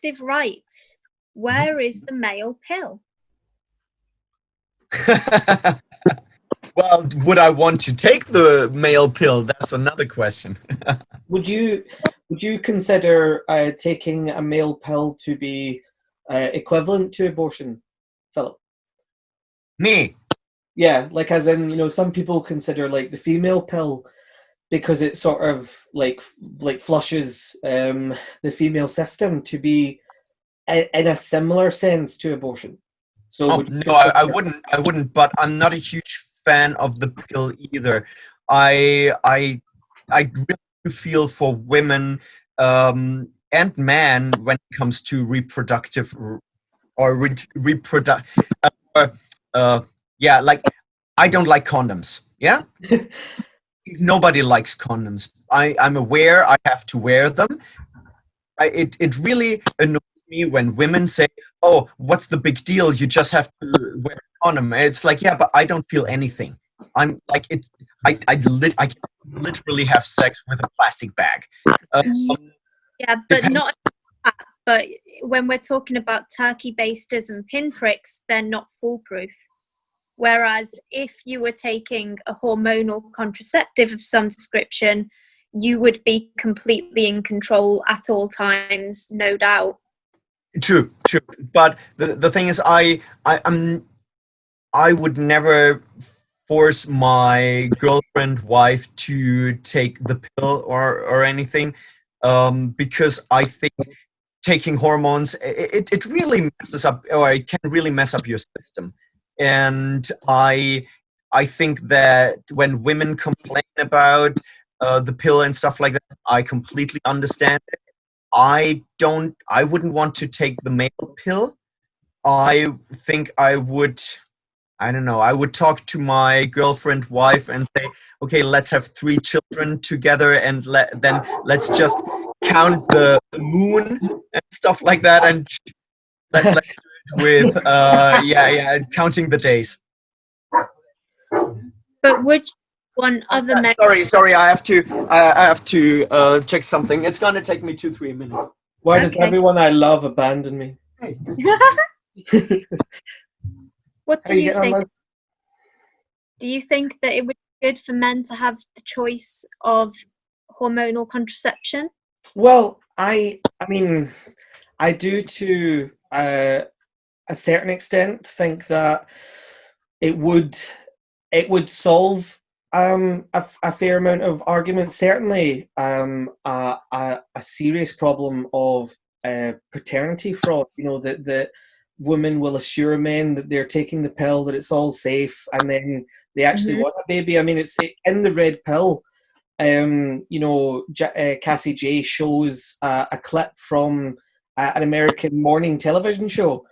reproductive rights, where is the male pill? Well, would I want to take the male pill? That's another question. Would you consider taking a male pill to be equivalent to abortion, Philip? Me? Yeah, like as in, some people consider like the female pill because it sort of like flushes the female system to be in a similar sense to abortion. So no, I wouldn't. But I'm not a huge fan of the pill either. I really feel for women and men when it comes to reproductive or reproductive. Yeah, like I don't like condoms. Yeah. Nobody likes condoms. I'm aware I have to wear them. It really annoys me when women say, "Oh, what's the big deal? You just have to wear a condom." It's like, yeah, but I don't feel anything. I'm like, I can literally have sex with a plastic bag. Yeah, but not. But when we're talking about turkey basters and pinpricks, they're not foolproof. Whereas if you were taking a hormonal contraceptive of some description, you would be completely in control at all times, no doubt. True. But the thing is, I would never force my girlfriend, wife to take the pill or anything, because I think taking hormones, it really messes up, or it can really mess up your system. And I think that when women complain about the pill and stuff like that, I completely understand it. I wouldn't want to take the male pill. I think I would talk to my girlfriend, wife, and say, okay, let's have 3 children together, and then let's just count the moon and stuff like that, and let's do it with counting the days. But would you want other men? Sorry, I have to check something. It's gonna take me 2-3 minutes. Why does everyone I love abandon me? Hey. What do you think? Do you think that it would be good for men to have the choice of hormonal contraception? Well, I mean, I do to a certain extent think that it would solve a fair amount of arguments. Certainly, a serious problem of paternity fraud. That women will assure men that they're taking the pill, that it's all safe, and then they actually want a baby. I mean, it's in the red pill. Cassie J shows a clip from an American morning television show,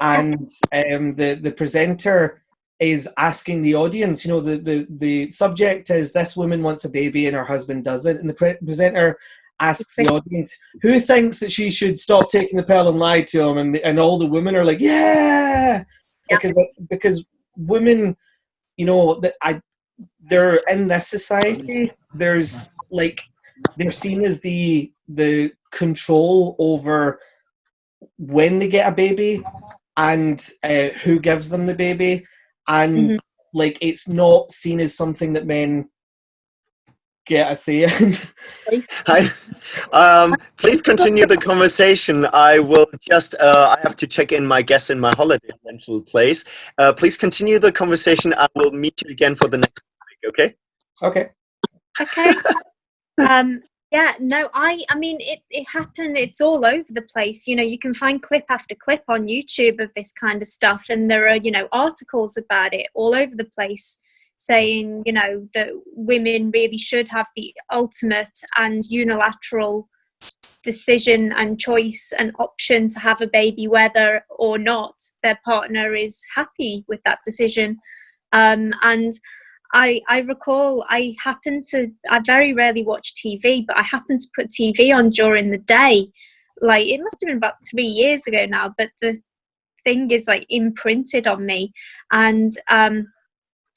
and the presenter is asking the audience, the subject is, this woman wants a baby and her husband doesn't, and the presenter asks the audience, who thinks that she should stop taking the pill and lie to him, and all the women are like, because women, they're in this society, there's like, they're seen as the control over when they get a baby and who gives them the baby, and like, it's not seen as something that men get a say in. Please continue the conversation. I will just I have to check in my guests in my holiday rental place. Please continue the conversation. I will meet you again for the next topic. Okay. Yeah, no, I mean, it happened. It's all over the place. You can find clip after clip on YouTube of this kind of stuff, and there are, articles about it all over the place saying, that women really should have the ultimate and unilateral decision and choice and option to have a baby, whether or not their partner is happy with that decision. And I recall I very rarely watch TV, but I happened to put TV on during the day. Like, it must have been about 3 years ago now, but the thing is like imprinted on me. And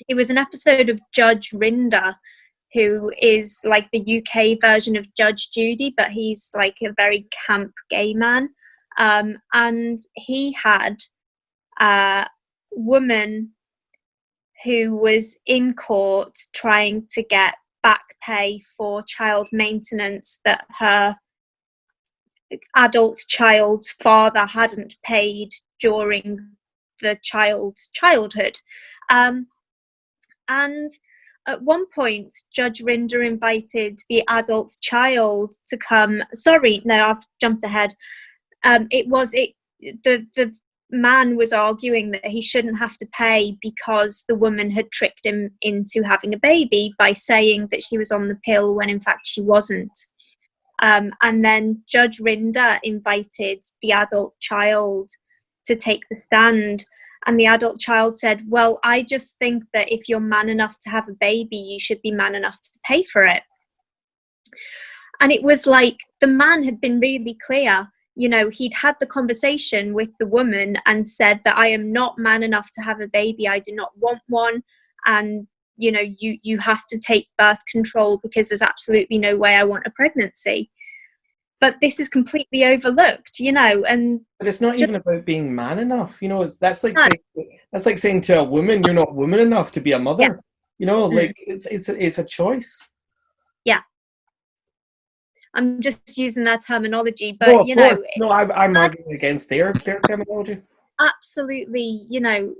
it was an episode of Judge Rinder, who is like the UK version of Judge Judy, but he's like a very camp gay man. and he had a woman who was in court trying to get back pay for child maintenance that her adult child's father hadn't paid during the child's childhood. And at one point, Judge Rinder invited the adult child to come. Sorry, no, I've jumped ahead. The man was arguing that he shouldn't have to pay because the woman had tricked him into having a baby by saying that she was on the pill when in fact she wasn't. And then Judge Rinder invited the adult child to take the stand. And the adult child said, well, I just think that if you're man enough to have a baby, you should be man enough to pay for it. And it was like the man had been really clear. You know, he'd had the conversation with the woman and said that I am not man enough to have a baby. I do not want one. And, you know, you have to take birth control because there's absolutely no way I want a pregnancy. But this is completely overlooked, you know, and but it's not even about being man enough, you know. That's like saying to a woman, you're not woman enough to be a mother. Yeah. You know, like it's a choice. Yeah, I'm just using their terminology, but you know, no, I'm arguing against their terminology. Absolutely, you know,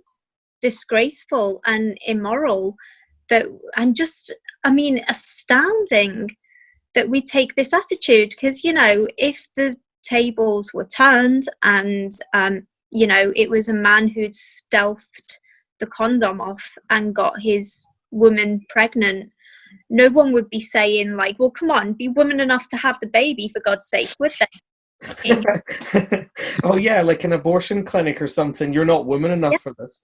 disgraceful and immoral. And just, I mean, astounding that we take this attitude, because, you know, if the tables were turned and, you know, it was a man who'd stealthed the condom off and got his woman pregnant, no one would be saying, like, well, come on, be woman enough to have the baby, for God's sake, would they? Oh, yeah, like an abortion clinic or something. You're not woman enough for this.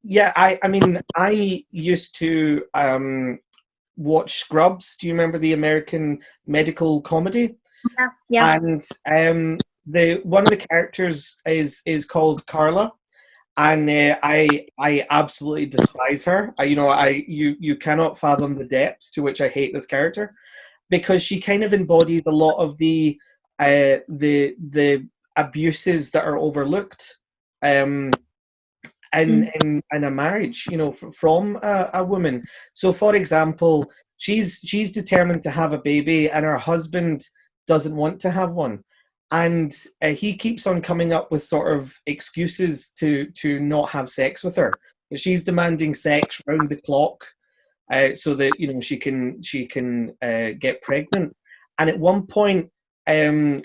Yeah, I mean, I used to watch Scrubs. Do you remember the American medical comedy? Yeah. And one of the characters is called Carla, and I absolutely despise her. You cannot fathom the depths to which I hate this character, because she kind of embodied a lot of the abuses that are overlooked in a marriage, you know, from a woman. So, for example, she's determined to have a baby, and her husband doesn't want to have one, and he keeps on coming up with sort of excuses to not have sex with her. But she's demanding sex round the clock, so that, you know, she can get pregnant. And at one point,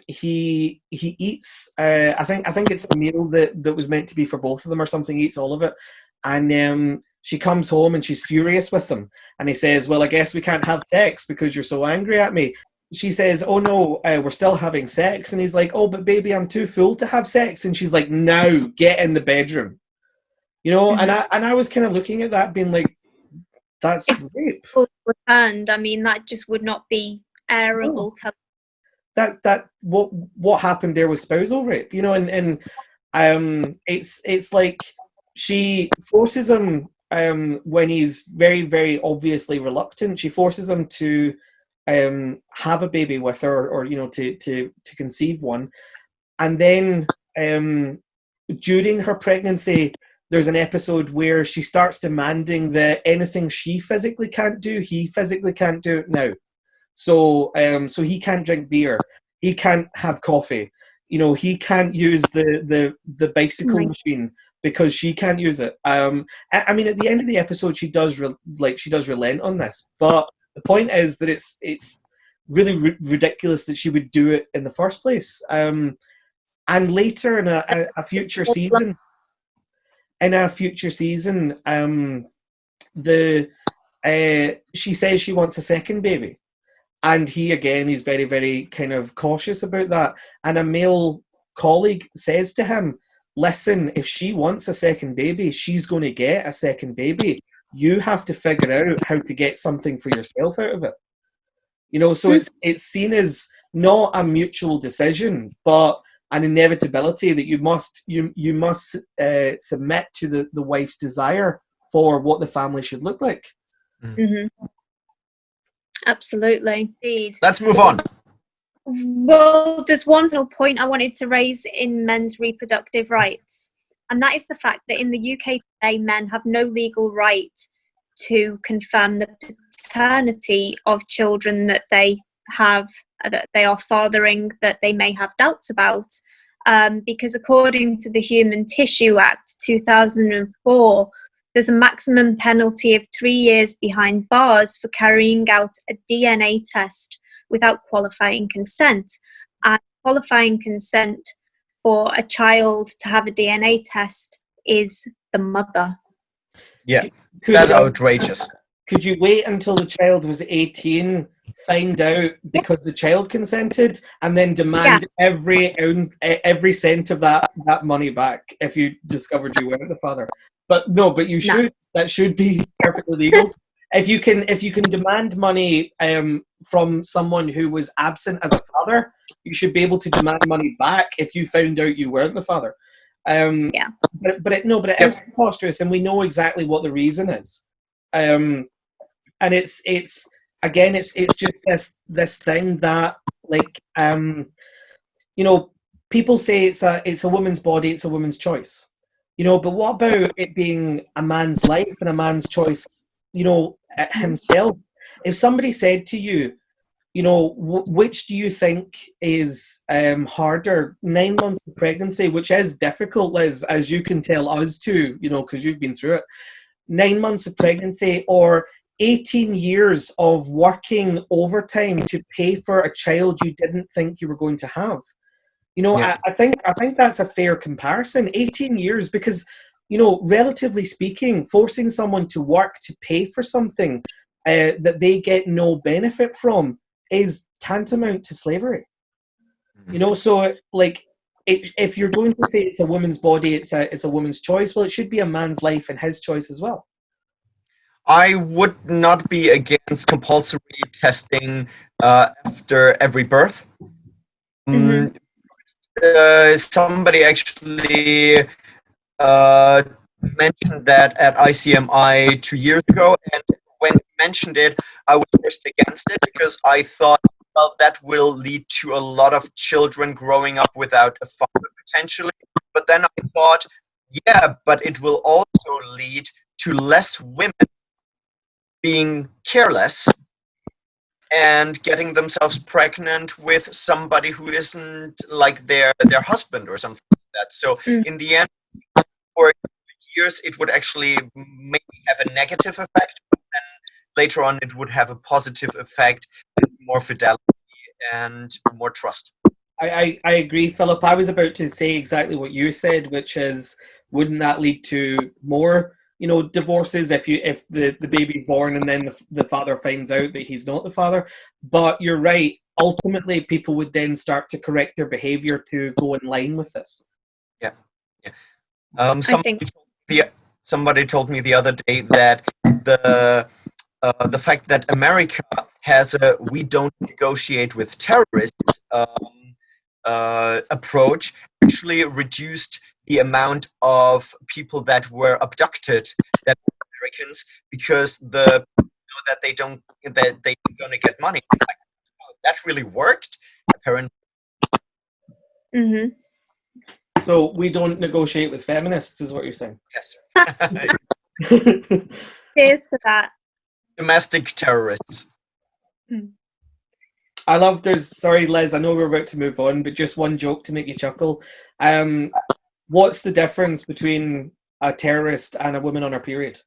he eats. I think it's a meal that was meant to be for both of them or something. He eats all of it, and she comes home and she's furious with him. And he says, "Well, I guess we can't have sex because you're so angry at me." She says, "Oh no, we're still having sex." And he's like, "Oh, but baby, I'm too full to have sex." And she's like, "Now get in the bedroom." You know, and I was kind of looking at that, being like, "That's rape." And I mean, that just would not be airable. No. That what happened there was spousal rape, you know, and it's like she forces him when he's very, very obviously reluctant. She forces him to have a baby with her, or you know, to conceive one, and then during her pregnancy, there's an episode where she starts demanding that anything she physically can't do, he physically can't do it now. So he can't drink beer, he can't have coffee, you know, he can't use the bicycle machine because she can't use it. I mean, at the end of the episode, she does relent on this, but the point is that it's really ridiculous that she would do it in the first place. And later in a future season, she says she wants a second baby. And he, again, is very, very kind of cautious about that. And a male colleague says to him, "Listen, if she wants a second baby, she's going to get a second baby. You have to figure out how to get something for yourself out of it." You know, so it's seen as not a mutual decision, but an inevitability that you must submit to the wife's desire for what the family should look like. Mm-hmm. Absolutely. Indeed. Let's move on. Well, there's one final point I wanted to raise in men's reproductive rights, and that is the fact that in the UK today, men have no legal right to confirm the paternity of children that they have, that they are fathering, that they may have doubts about, because according to the Human Tissue Act 2004, there's a maximum penalty of 3 years behind bars for carrying out a DNA test without qualifying consent. And qualifying consent for a child to have a DNA test is the mother. Yeah, that's outrageous. Could you wait until the child was 18, find out because the child consented, and then demand every cent of that money back if you discovered you weren't the father? But no, but you should. No. That should be perfectly legal. If you can demand money from someone who was absent as a father, you should be able to demand money back if you found out you weren't the father. But it is preposterous, and we know exactly what the reason is. And it's just this thing that, like, people say it's a woman's body, it's a woman's choice, but what about it being a man's life and a man's choice, himself? If somebody said to you, which do you think is harder, 9 months of pregnancy, which is difficult, Liz, as you can tell us too, because you've been through it, 9 months of pregnancy, or 18 years of working overtime to pay for a child you didn't think you were going to have? I think that's a fair comparison. 18 years, because, relatively speaking, forcing someone to work to pay for something that they get no benefit from is tantamount to slavery. So, like, if you're going to say it's a woman's body, it's a woman's choice, well, it should be a man's life and his choice as well. I would not be against compulsory testing after every birth. Mm-hmm. Somebody actually mentioned that at ICMI 2 years ago, and when he mentioned it, I was first against it because I thought, well, that will lead to a lot of children growing up without a father potentially. But then I thought, yeah, but it will also lead to less women being careless and getting themselves pregnant with somebody who isn't like their husband or something like that. So in the end, for years, it would actually maybe have a negative effect, but then later on it would have a positive effect, and more fidelity and more trust. I agree, Philip. I was about to say exactly what you said, which is, wouldn't that lead to more divorces if the baby's born and then the father finds out that he's not the father? But you're right. Ultimately, people would then start to correct their behavior to go in line with this. Yeah. Somebody told me the other day that the fact that America has a "we don't negotiate with terrorists" approach actually reduced the amount of people that were abducted, that were Americans, because that they're gonna get money. Like, that really worked, apparently. Mm-hmm. So we don't negotiate with feminists, is what you're saying? Yes. Cheers to that. Domestic terrorists. I love, sorry, Liz, I know we're about to move on, but just one joke to make you chuckle. What's the difference between a terrorist and a woman on her period?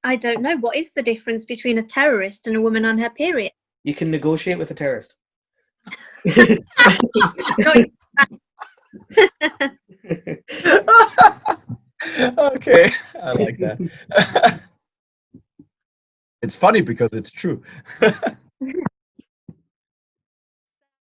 I don't know. What is the difference between a terrorist and a woman on her period? You can negotiate with a terrorist. Okay, I like that. It's funny because it's true.